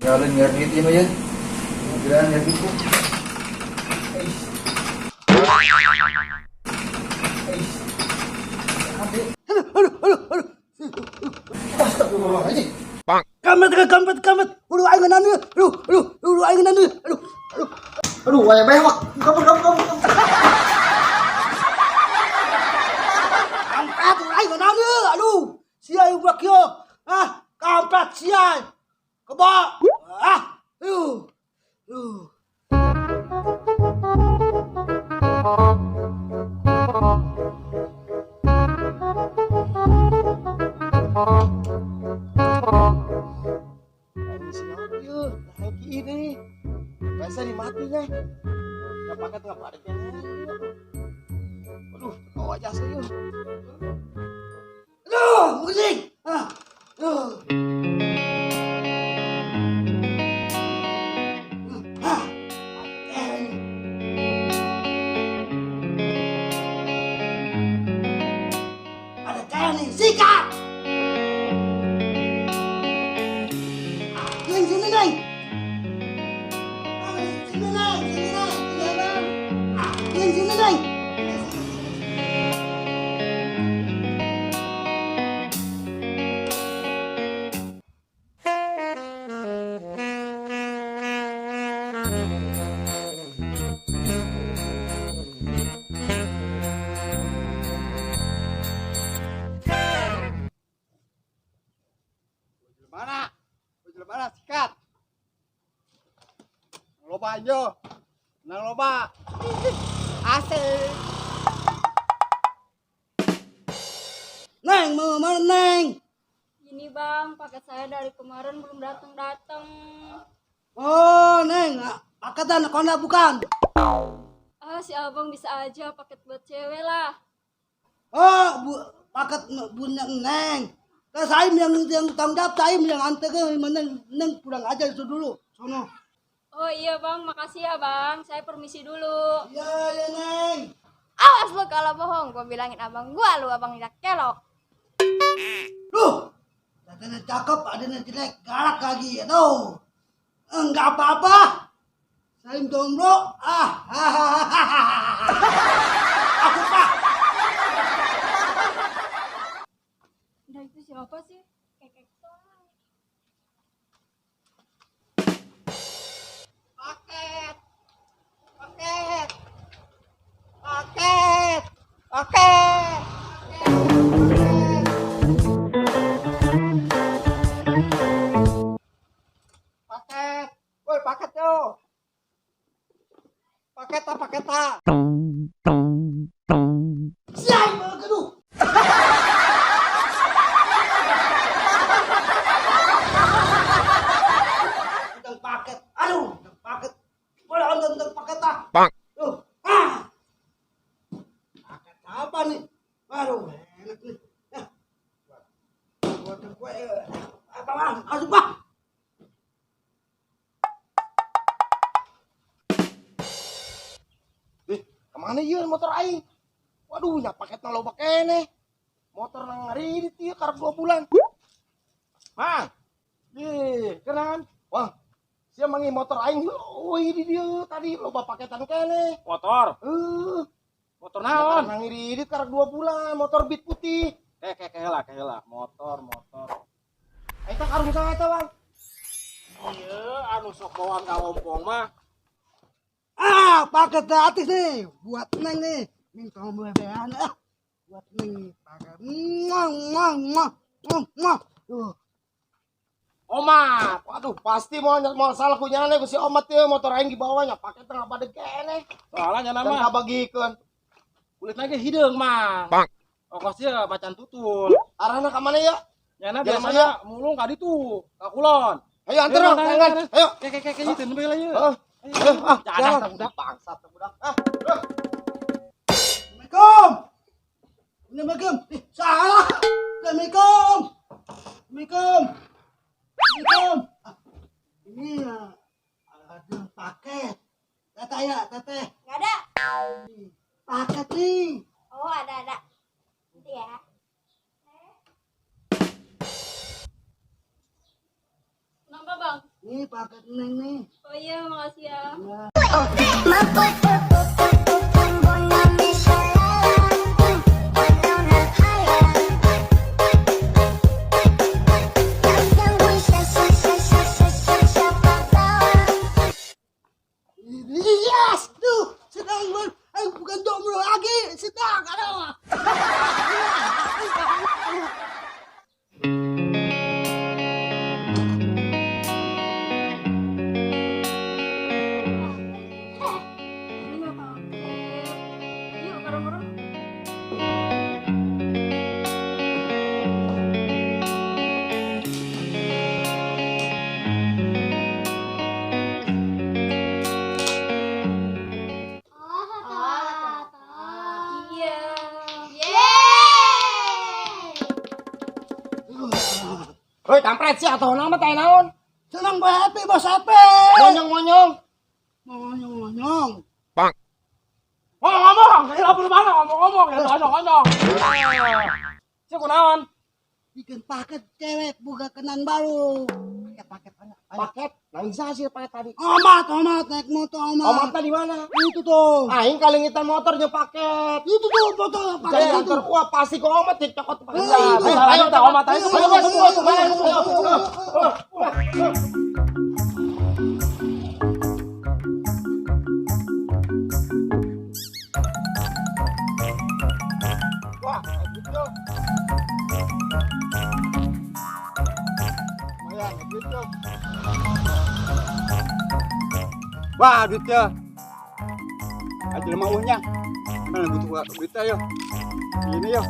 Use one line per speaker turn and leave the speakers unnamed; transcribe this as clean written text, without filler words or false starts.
Jalan ngerti ini aja. Jalan ngerti kok. Astagfirullahaladzim.
Kamet. Aduh, aing nanu. Aduh, aing nanu.
Aduh, wayah bewak. Kamu.
Kampret, aing nanu. Aduh, sia yang budak yo. Ah, kampret sia. Kebak. Aduh.
Ini siapa yuk? Naik ini. Biasa dimatinya. Ya paket nggak pada kayaknya. Aduh, kau aja sih yuk.
Aduh, musik. Aduh. Ada kayak nih, sikat. Neng, sini neng. Sini neng. Neng, sini neng.
Mana sikat. Loba aja. Nang loba. Asik.
Neng, mau mana neng?
Ini bang, paket saya dari kemarin belum datang.
Oh, neng, paketan konda bukan?
Ah, si abang bisa aja paket buat cewek lah.
Oh, paket punya neng. Kan saya yang tanggung jawab, saya yang antar ke mana neng pulang aja itu dulu. Sono.
Oh iya bang, makasih ya bang. Saya permisi dulu.
Iya, neng.
Awas lu kalau bohong, gua bilangin abang gua lu abang tidak kelok.
Duh, katanya cakep, adanya jelek, galak lagi. Aduh, enggak apa-apa. Saya jomblo. Aku pak.
Nah itu siapa sih? Kekek soal.
Paket. Paket. Woi, paket yo. Paketa.
Siap, aduh. Tentang paket. Aduh, tentang paket. Boleh tentang paket ah. Tuh. Paket apa nih? Aduh, enak nih. Buat gue apa bang? Masuk bang.
Kemana yun motor aing? Waduh, nya paket nang loba kene. Motor nang ngaridit ieu karep 2 bulan. Mang. Kenan. Wah. Sia mangi motor aing. Wih, di dieu tadi loba paketan kene.
Motor
Motor
naon?
nang ngaridit karep 2 bulan, motor Beat putih.
Keheula motor
Eta karung saha eta, Bang?
ieu anu sok bawaan ka ompong mah
Paket gratis nih. Buat neng nih. Minta bebean buat neng nih. Paket. Tuh.
Omat. Waduh, pasti mau salah kunyane ku si Omat teh motor aing di bawahnya paket tengah pada kene.
soalnya
Dan
nama
kabagikeun.
kulit lagi hideung mang ongkosnya macan tutul
Arahna ka mana ya?
nyana
Jalan
biasanya mulung ka ditu ka kulon.
Ayo anter dong, tangan. Ayo.
Kayak gitu nembe lah ieu.
Jangan budak bangsat budak.
Assalamualaikum. Assalamualaikum. Salah. Assalamualaikum. Ini ada paket. Teteh ya, teteh.
Nggak ada.
Paket nih.
Oh ada. Nanti ya.
Kenapa bang?
Nih paket Neng nih.
Oh iya, makasih ya.
Yes, tuh sedang bukan jomblo lagi, sedang aduh.
Ini nggak paket. Yuk, bareng-bareng. Iya.
Hei, kampret sih atau nama teh naon?
Senang happy bos HP.
Monyong-monyong.
Monyong.
Ngomong, kayak lapor mana ngomong, ya ngomong. Siapa naon?
Bikin paket cewek buka kenan baru. Paket anak.
Paket, nang bisa sih paket tadi.
Omat naik motor omat.
Omat tadi mana?
Itu tuh.
Aing kalingitan motornya paket.
Itu tuh foto paket
Jadi
itu.
antar kuah pasti ke omat dicokot pakai.
Ayo, tak omat ayo.
Wah, gitu. Lumayan, gitu.
Wah, duitnya. Aja maunya. Mana butuh duitnya yo. Ini yo.